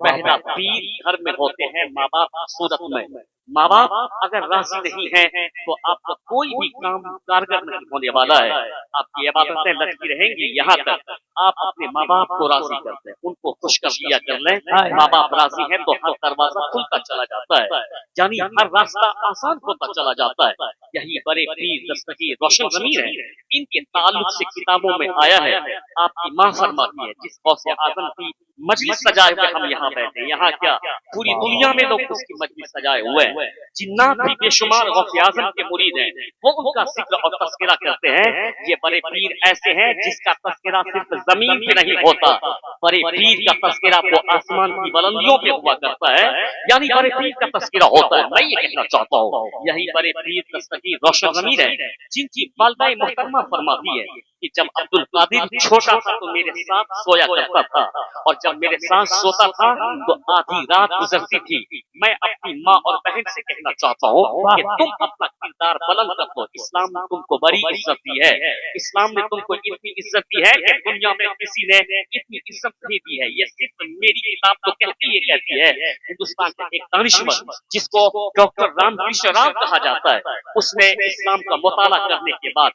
पहला पीर घर में होते हैं माँ बाप की सूरत में। माँ बाप अगर राजी नहीं है तो आपका कोई भी काम कारगर नहीं होने वाला है। आपकी इबादतें लटकी रहेंगी यहाँ तक आप अपने माँ बाप को राजी करते हैं, उनको खुश कर दिया कर लें। माँ बाप राजी है तो हर दरवाजा खुलता चला जाता है, यानी हर रास्ता आसान होता चला जाता है। यही बड़े पीर दस्तगीर रोशन ज़मीर है, इनके ताल्लुक से किताबों में आया है। आपकी माँ फरमाती है जिस गौसे आजम की मजलिस सजाए हुए हम यहाँ बैठे, यहाँ क्या पूरी दुनिया में लोग उसकी मजलिस सजाए हुए हैं। जिन्नात भी बेशुमार गौसे आजम के मुरीद हैं, वो उनका जिक्र और तस्करा करते हैं। ये बड़े पीर ऐसे हैं जिसका तस्करा सिर्फ जमीन पे नहीं होता, बड़े पीर का तस्करा वो आसमान की बुलंदियों पे हुआ करता है, यानी बड़े पीर का तस्करा होता है। मैं ये कहना चाहता हूँ यही बड़े पीर दस्तगीर रोशन ज़मीर है, जिनकी वालिदा मोहतरमा फरमाती है कि जब अब्दुल कादिर छोटा था तो मेरे साथ सोया करता था, और जब मेरे साथ सोता था तो आधी रात गुजरती थी। मैं अपनी माँ और बहन से कहना चाहता हूँ कि तुम अपना किरदार बुलंद कर दो। इस्लाम ने तुमको बड़ी इज्जत दी है, इस्लाम ने तुमको इतनी इज्जत दी है कि दुनिया में किसी ने इतनी इज्जत नहीं दी है। ये सिर्फ मेरी किताब तो कहती है। हिंदुस्तान का एक दानिशवर जिसको डॉक्टर रामकृष्ण राव कहा जाता है, उसने इस्लाम का मुताला करने के बाद,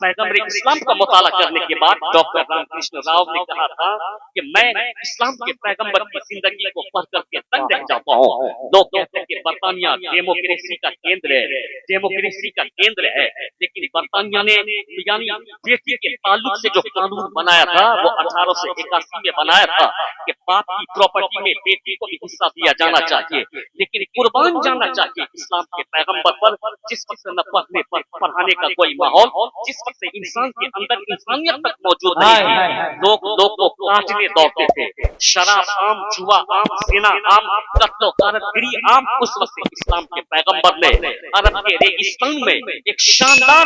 पैगंबर इस्लाम का मुताला करने के बाद डॉक्टर रामकृष्ण राव ने कहा था कि मैं इस्लाम के पैगंबर की जिंदगी को पढ़ करके तंग रह जाता हूँ। लोग कहते हैं कि बर्तानिया डेमोक्रेसी का केंद्र है, डेमोक्रेसी का केंद्र है, लेकिन बर्तानिया ने यानी बेटी के ताल्लुक से जो कानून बनाया था वो 1881 में बनाया था कि बाप की प्रॉपर्टी में बेटी को भी हिस्सा दिया जाना चाहिए, लेकिन कुर्बान जाना चाहिए इस्लाम के पैगंबर पर। जिस वक्त न पढ़ने पर पढ़ाने का कोई माहौल, जिस वक्त से इंसान के अंदर इंसानियत तक मौजूद नहीं थी, लोग को काटने दौड़ते थे। शराब आम, जुआ आम, जिना आम, कत्ल कारतगिरी आम। उस वक्त से इस्लाम के पैगंबर ने अरब के रेगिस्तान में एक शानदार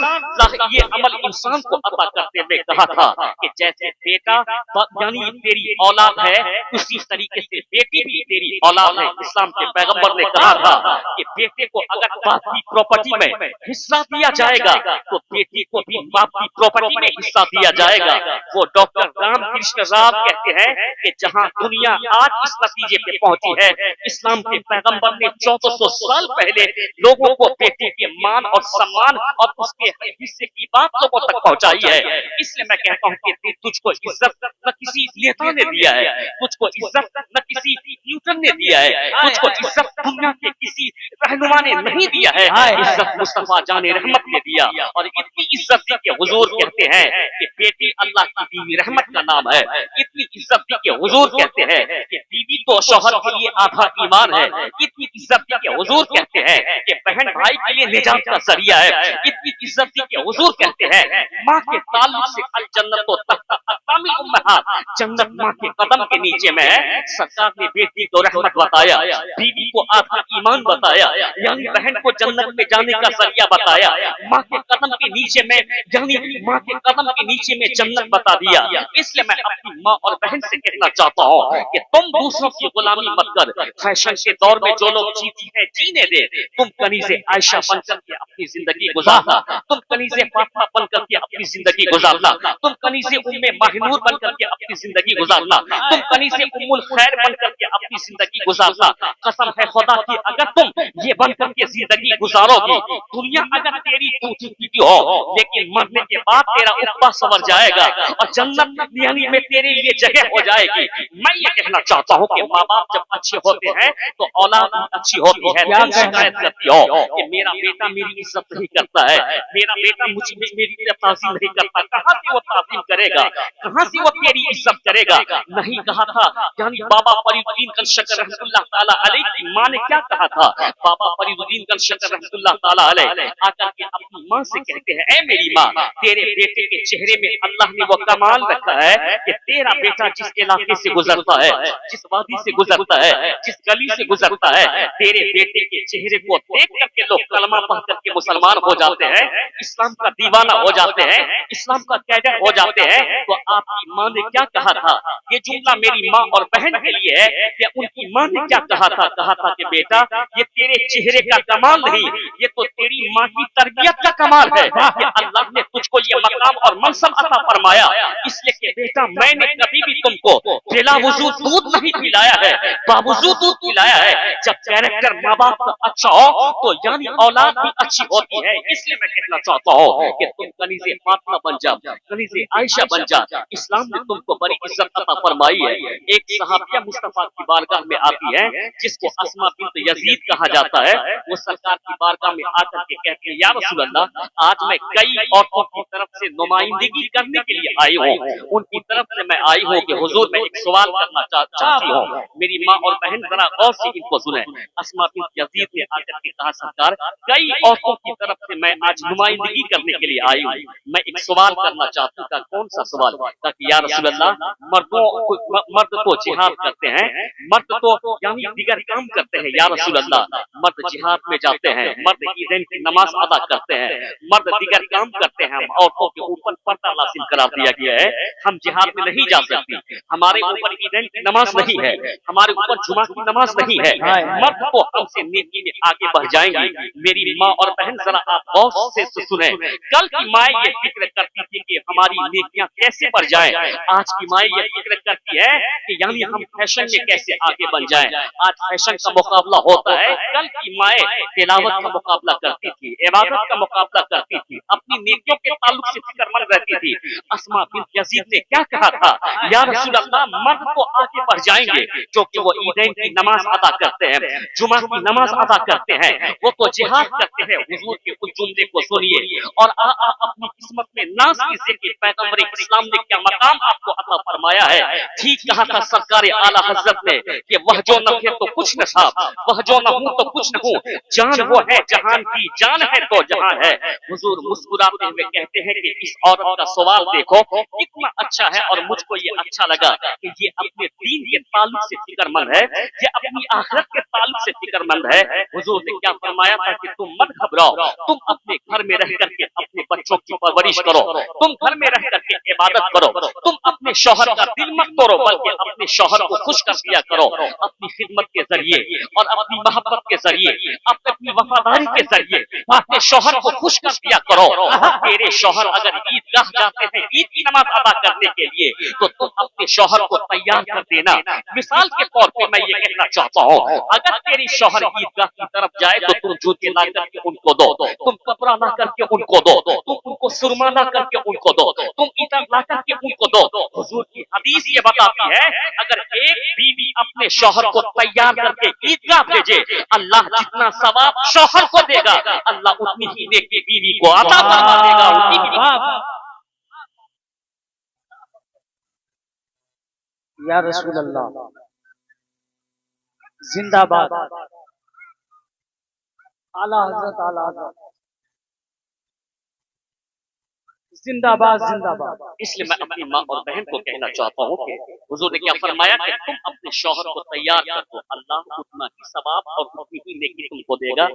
ये अमल इंसान को अता करते हुए कहा था कि जैसे बेटा यानी तेरी औलाद है, उसी तरीके से बेटी भी तेरी औलाद है। इस्लाम के पैगंबर ने कहा था कि बेटे को अगर बाप की प्रॉपर्टी में हिस्सा दिया जाएगा तो बेटी को भी बाप की प्रॉपर्टी में हिस्सा दिया जाएगा। वो डॉक्टर रामकृष्ण राव कहते हैं कि जहां दुनिया आज इस नतीजे पे पहुंची है, इस्लाम के पैगंबर ने 1400 साल पहले लोगों को बेटे के मान और सम्मान और उसके हिस्से की बात लोगों तक पहुंचाई है। इसलिए मैं कहता हूं कि तुझको इज्जत न किसी नेता ने दिया है, तुझको इज्जत न किसी न्यूटन ने दिया है, तुझको इज्जत दुनिया के किसी रहनुमा ने नहीं दिया है, इज्जत मुस्तफा जाने रहमत ने दिया। और इतनी इज्जत दी कि हुजूर कहते हैं कि बेटी अल्लाह की दीवी रहमत का नाम है। इतनी इज्जत दी कि हुजूर कहते हैं कि बीवी तो शौहर के लिए आधा ईमान है। इतनी इज्जत दी कि हुजूर कहते हैं कि बहन भाई के लिए निजात का जरिया है। इतनी इज्जत दी कि हुजूर कहते हैं माँ के ताल्लुक से अल जन्नत तो तहत अक़दामिल उम्महात, जन्नत माँ के कदम के नीचे में है। सरकार ने बेटी को रहमत बताया, बीवी को आधा ईमान बताया, यानी बहन को जन्नत में जाने का जरिया बताया। माँ के कदम के नीचे में यानी माँ के कदम के नीचे में जन्नत बता दिया। इसलिए मैं अपनी माँ और बहन से कहना चाहता हूँ कि तुम दूसरों की गुलामी मत कर। फैशन के दौर में जो लोग जीती हैं जीने दे। तुम कनीज़े आयशा बनकर के अपनी जिंदगी गुजारना, तुम कनीज़े फातिमा बनकर के अपनी जिंदगी गुजारना, तुम कनीज़े उम्मे माहिनूर बनकर के अपनी जिंदगी गुजारना, तुम कनीज़े उम्मुल खैर बनकर के अपनी जिंदगी गुजारना। कसम है खुदा की अगर तुम ये बनकर के जिंदगी गुजारोगी, दुनिया अगर तेरी टूटी पीटी हो लेकिन मरने के बाद तेरा उक्बा संवर जाएगा और जन्नत यानी में तेरे लिए जगह हो जाएगी। मैं ये कहना चाहता हूँ कि माँ बाप जब अच्छे होते हैं तो औलाद अच्छी होती है। तुम शिकायत करती हो कि मेरा बेटा मेरी इज्जत नहीं करता है, मेरा बेटा मुझे मेरी ताज़ीम नहीं करता, कहाँ से वो ताज़ीम करेगा, कहाँ से वो तेरी इज्जत करेगा। नहीं कहा था यानी बाबा फरीदुद्दीन कंशकर रहमतुल्लाह ताला अलैह की माँ ने क्या कहा था। बाबा फरीदुद्दीन कंशकर रहमतुल्लाह ताला अलैह आकर के अपनी माँ से कहते हैं, ऐ मेरी माँ, तेरे बेटे के चेहरे में अल्लाह ने वो कमाल रखा है कि तेरा बेटा जिस इलाके से गुजरता है, जिस वादी से गुजरता है, जिस गली से गुजरता है, तेरे बेटे के चेहरे को देख करके लोग कलमा पढ़ करके मुसलमान हो जाते हैं। اسلام کا دیوانہ ہو جاتے ہیں، اسلام کا کیڈر ہو جاتے ہیں، تو آپ کی ماں نے کیا کہا تھا؟ یہ جملہ میری ماں اور بہن کے لیے ہے کہ ان کی ماں نے کیا کہا تھا؟ کہا تھا کہ بیٹا یہ تیرے چہرے کا کمال نہیں، یہ تو تیری ماں کی تربیت کا کمال ہے کہ اللہ نے تجھ کو یہ مقام اور منصب عطا فرمایا، اس لیے کہ بیٹا میں نے کبھی بھی تم کو بلا وضو دودھ نہیں پلایا ہے، باوضو دودھ پلایا ہے۔ جب کیریکٹر ماں باپ کا اچھا ہو تو یعنی اولاد بھی اچھی ہوتی ہے۔ اس لیے میں کہنا چاہتا ہوں کہ تم کنیز فاطمہ بن جا، کنیز عائشہ بن جا، اسلام نے تم کو بڑی عزت عطا فرمائی ہے۔ ایک صحابیہ مصطفیٰ کی بارگاہ میں آتی ہے جس کو اسماء بنت یزید کہا جاتا ہے، وہ سرکار کی بارگاہ میں آ کر کے کہتی ہے یا رسول اللہ آج میں کئی عورتوں کی طرف سے نمائندگی کرنے کے لیے آئی ہوں، ان کی طرف سے میں آئی ہوں کہ حضور میں ایک سوال کرنا چاہتی ہوں، میری ماں اور بہن ذرا غور سے ان کو سنیں۔ اسماء بنت یزید نے آ کر کے کہا سرکار کئی عورتوں کی طرف سے میں آج نمائندگی کرنے کے لیے آئی ہوں، میں ایک سوال کرنا چاہتی ہوں۔ کون سا سوال؟ تاکہ یا رسول اللہ مرد تو جہاد کرتے ہیں، مرد تو یعنی دیگر کام کرتے ہیں، یا رسول اللہ مرد جہاد میں جاتے ہیں، مرد عیدین کی نماز ادا کرتے ہیں، مرد دیگر کام کرتے ہیں، عورتوں کے اوپر پردہ لازم قرار دیا گیا ہے، ہم جہاد میں نہیں جا سکتی، ہمارے اوپر عیدین کی نماز نہیں ہے، ہمارے اوپر جمعہ کی نماز نہیں ہے، مرد کو ہم سے نیکی میں آگے بڑھ جائیں گے۔ میری ماں اور بہن ذرا آپ غور سے سنیں، کل کی ماں یہ فکر کرتی تھی کہ ہماری نیکیاں کیسے بڑھ جائیں، آج کی ماں یہ فکر کرتی ہے کہ یعنی ہم فیشن میں کیسے آگے بن جائیں۔ آج فیشن کا مقابلہ ہوتا ہے، کل کی مائیں تلاوت کا مقابلہ کرتی تھی، عبادت کا مقابلہ کرتی تھی، اپنی نیکیوں کے تعلق سے فکر مند رہتی تھی۔ اسماء بنت یزید نے کیا کہا تھا؟ یا رسول اللہ مرد تو آگے بڑھ جائیں گے کیونکہ وہ عیدین کی نماز ادا کرتے ہیں، جمعہ کی نماز ادا کرتے ہیں، وہ تو جہاد کرتے ہیں۔ حضور کے اس جملے کو سنیے اور آپ اپنی قسمت میں ناز کیجیے کہ پیغمبر اسلام نے کیا مقام آپ کو عطا فرمایا ہے۔ ٹھیک کہا تھا سرکار اعلیٰ حضرت نے کہ وہ جو نہ تھے تو کچھ نہ تھا، وہ جو نہ ہوں تو کچھ نہ ہوں، جان وہ ہے جہان کی، جان ہے تو جہان ہے۔ حضور مسکراتے ہوئے کہتے ہیں کہ اس عورت کا سوال دیکھو کتنا اچھا ہے، اور مجھ کو یہ اچھا لگا کہ یہ اپنے دین کے تعلق سے فکر مند ہے، یہ اپنی آخرت کے تعلق سے فکر مند ہے۔ حضور نے کیا فرمایا تھا کہ تم مت گھبراؤ، تم اپنے گھر میں رہ کر کے اپنے بچوں کی پرورش کرو، تم گھر میں رہ کر کے عبادت کرو، تم اپنے شوہر کا دل مت توڑو بلکہ اپنے شوہر کو خوش کر دیا کرو اپنی خدمت کے ذریعے اور اپنی محبت کے ذریعے، اپنی وفاداری کے ذریعے اپنے شوہر کو خوش کر دیا کرو۔ تیرے شوہر اگر عیدگاہ جاتے ہیں عید کی نماز ادا کرنے کے لیے تو تم اپنے شوہر کو تیار کر دینا۔ مثال کے طور پہ میں یہ کہنا چاہتا ہوں اگر تیری شوہر عیدگاہ کی طرف جائے تو تم جوتے لا کر کے ان کو دو، تم کپڑا لا کر کے ان کو دو، تم ان کو سرما لا کر کے ان کو دو، تم عطر لا کر کے ان کو دو۔ حضور کی حدیث یہ بتاتی ہے اگر ایک بیوی اپنے شوہر کو تیار کر کے عیدگاہ بھیجے، اللہ جتنا ثواب شوہر کو دے گا اللہ اتنی ہی نیکی بیوی کو عطا فرما دے گا۔ یا رسول اللہ زندہ باد، اعلیٰ حضرت، اعلیٰ حضرت زندہ باد، زندہ باد۔ اس لیے میں اپنی ماں اور بہن کو کہنا چاہتا ہوں کہ حضور نے کیا فرمایا کہ تم اپنے شوہر کو تیار کر دو، اللہ اتنا ہی ثواب اور اتنی ہی نیکی تم کو دے گا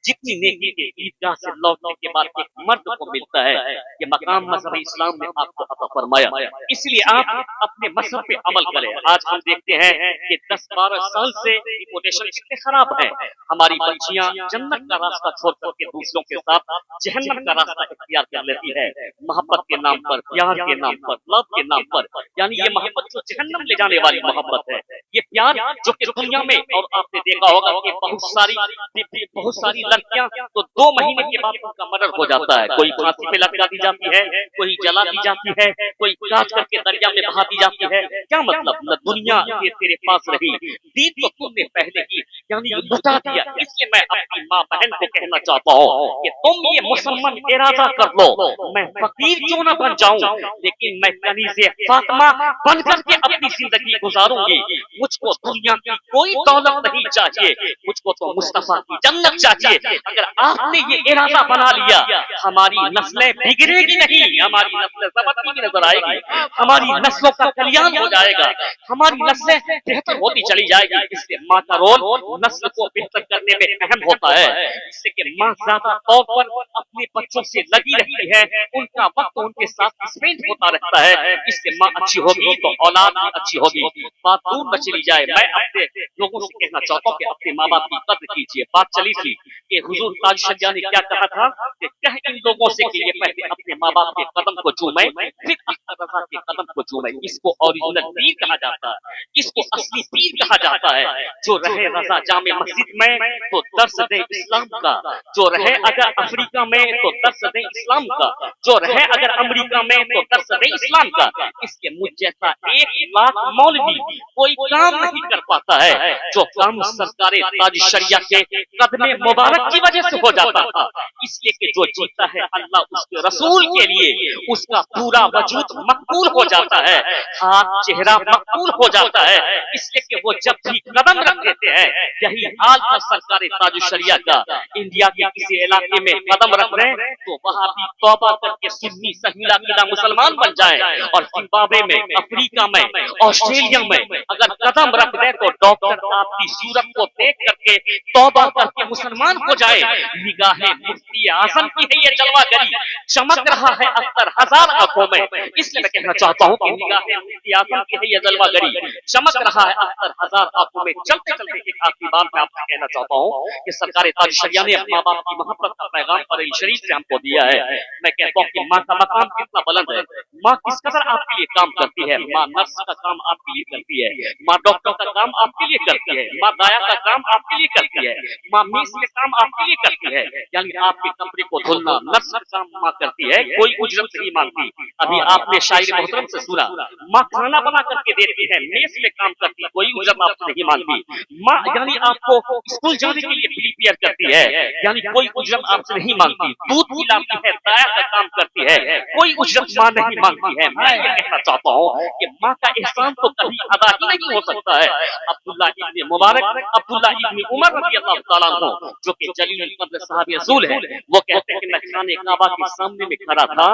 جتنی نیکی کے عیدگاہ سے لوٹنے کے بعد ایک مرد کو ملتا ہے۔ یہ مقام مذہب اسلام نے آپ کو عطا فرمایا، اس لیے آپ اپنے مذہب پہ عمل کریں۔ آج ہم دیکھتے ہیں کہ 10-12 سال سے ریپوٹیشن اتنے خراب ہے، ہماری بچیاں جنت کا راستہ چھوڑ کر کے دوسروں کے ساتھ جہنم کا راستہ اختیار کر لیتی ہے، محبت کے نام پر، پیار کے نام پر، لو کے نام پر، یعنی یہ محبت جو جہنم لے جانے والی محبت ہے، یہ پیار جو کہ دنیا میں، اور آپ نے دیکھا ہوگا کہ بہت ساری لڑکیاں تو 2 مہینے کے بعد ان کا مرڈر ہو جاتا ہے، کوئی پھانسی پہ لٹکا دی جاتی ہے، کوئی جلا دی جاتی ہے، کوئی کاٹ کر کے دریا میں بہا دی جاتی ہے۔ کیا مطلب؟ نہ دنیا یہ تیرے پاس رہی، دین تو تم نے پہلے ہی یعنی لٹا دیا۔ اس لیے میں اپنی ماں بہن کو کہنا چاہتا ہوں کہ تم یہ مسلمان ارادہ کر لو میں فقیر کیوں نہ بن جاؤں لیکن میں کنیز فاطمہ بن کر کے اپنی زندگی گزاروں گی۔ मुझको दुनिया की कोई दौलत नहीं चाहिए, मुझको तो मुस्तफा की जन्नत चाहिए। अगर आपने ये इरादा बना लिया, हमारी नस्लें बिगड़ेगी नहीं, हमारी नस्लें सबकी भी नजर आएगी, हमारी नस्लों का कल्याण हो जाएगा, हमारी नस्लें बेहतर होती चली जाएगी। इसलिए माँ का रोल नस्ल को बेहतर करने में अहम होता है। इससे कि माँ ज्यादा तौर पर अपने बच्चों से लगी रहती है, उनका वक्त उनके साथ स्पेंड होता रहता है। इससे माँ अच्छी होगी तो औलाद भी अच्छी होगी। बात दूर न चली जाए, मैं अपने लोगों से कहना चाहता हूँ कि अपने माँ बाप की कद्र कीजिए। बात चली थी कि हुजूर ताजशरिया ने क्या कहा था कि कह इन लोगों से कि ये पहले अपने माँ बाप के कदम को चूमे, फिर अख्तर रजा के कदम को चूमे। इसको ओरिजिनल पीर कहा जाता है, इसको असली पीर कहा जाता है। जो रहे रजा जामे मस्जिद में तो दर्स दे इस्लाम का, जो रहे अगर अफ्रीका में तो दर्स दे इस्लाम का, जो रहे अगर अमेरिका में तो दर्स दे इस्लाम का। इसके मुझ जैसा 1 लाख मौलवी कोई काम नहीं कर पाता है जो काम सरकारे ताजशरिया के कदमे मुबारक की वजह से हो जाता था। इसलिए कि जो जीता है अल्लाह उसके रसूल के लिए, उसका पूरा वजूद मकबूल हो जाता है, हाथ चेहरा मकबूल हो जाता है। इसलिए कि वो जब भी कदम रख देते हैं, यही हाल था सरकारे ताजशरिया का। इंडिया के किसी इलाके में कदम रख रहे हैं तो वहां भी तौबा करके सुन्नी सहीला कीदा मुसलमान बन जाए, और जिम्बाब्वे में, अफ्रीका में, ऑस्ट्रेलिया में अगर कदम रख दे तो डॉक्टर आपकी सूरत को देख करके तौबा करके मुसलमान हो जाए। निगाहे मुफ्ती आजम की है ये जलवागरी, चमक रहा है 70,000 आंखों में। इसलिए मैं कहना चाहता हूँ कि निगाहे मुफ्ती आजम की है ये जलवागरी, चमक रहा है 70,000 आंखों में। चलते चलते एक आखिरी बात मैं आपसे कहना चाहता हूँ कि सरकार ताजशरिया ने माँ बाप की मोहब्बत का पैगाम क़ुरान शरीफ से हमको दिया है। मैं कहता हूँ कि माँ का मकाम कितना बुलंद है, माँ किस कदर आपके लिए काम करती है। माँ नर्स का काम आपके लिए करती है, माँ डॉक्टर का काम आपके लिए करती है, माँ दाया का काम आपके लिए करती है, माँ मीस का काम आपके लिए करती है। यानी आपके कपड़े को धुलना नर्स का काम माँ करती है, कोई उजरत नहीं मांगती। अभी आपने शायर मोहतरम से सुना, माँ खाना बना करके देती है, मेस में काम करती है, कोई उजरत आपसे नहीं मांगती। माँ यानी आपको स्कूल जाने के लिए प्रिपेयर करती है, यानी कोई उजरत आपसे नहीं मांगती। दूध पिलाती है, दाया का काम करती है, कोई उजरत माँ नहीं मांगती है। मैं ये कहना चाहता हूँ कि माँ का एहसान तो कभी अदा ही नहीं हो सकता है। अब्दुल्ला इब्न मुबारक, अब्दुल्ला इब्न उमर रज़ियल्लाहु तआला अन्हु जो कि जलील क़द्र सहाबी रसूल है, वो कहते हैं कि मैं खाने काबा के सामने में खड़ा था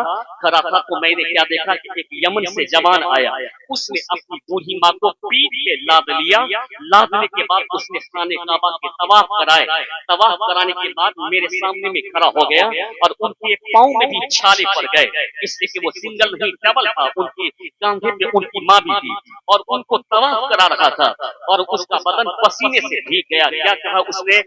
तो मैंने क्या देखा कि एक यमन से जवान आया, उसने अपनी बूढ़ी माँ को पीठ पे लाद लिया। लादने के बाद उसने खाने काबा के तवाफ कराए, तवाफ कराने के बाद मेरे सामने में खड़ा हो गया और उनके पाँव में भी छाले पड़ गए। इसलिए कि वो सिंगल नहीं डबल था, उनके कांधे पे उनकी माँ भी थी और उनको तवाफ करा रहा था और उसका बदन पसीने से भीग गया। क्या कहा उसने?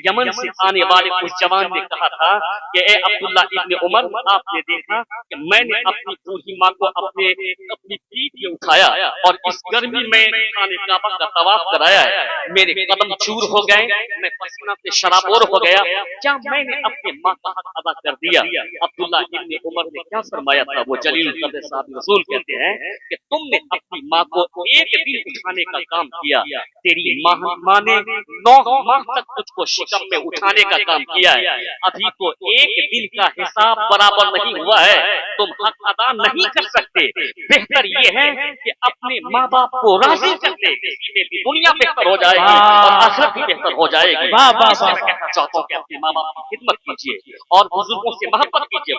यमन से आने वाले उस जवान ने कहा था कि ए अब्दुल्ला इब्न उमर, आपने देखा कि मैंने अपनी बूढ़ी माँ को अपनी पीठ पे उठाया और इस गर्मी में खाने काबा का तवाफ कराया है, मेरे कदम चूर हो गए, मैं पसीना से शराबोर हो गया, क्या मैंने अपने माँ का हक अदा कर दिया? अब्दुल्ला इब्न उमर ने क्या फरमाया था? वो जलील क़द्र साहब रसूल कहते हैं कि तुमने अपनी माँ को एक दिन उठाने का काम किया, तेरी माँ ने 9 माह तक तुझको शिकम में उठाने का काम किया है, अभी तो एक दिन का हिसाब बराबर नहीं हुआ है, तुम हक अदा नहीं कर सकते। बेहतर ये है कि अपने माँ बाप को राजी कर दे, इसमें भी दुनिया बेहतर हो जाएगी और आखिरत भी बेहतर हो जाएगी। इसलिए मैं कहना चाहता हूँ कि अपने माँ बाप की खिदमत कीजिए और बुजुर्गों से मोहब्बत कीजिए।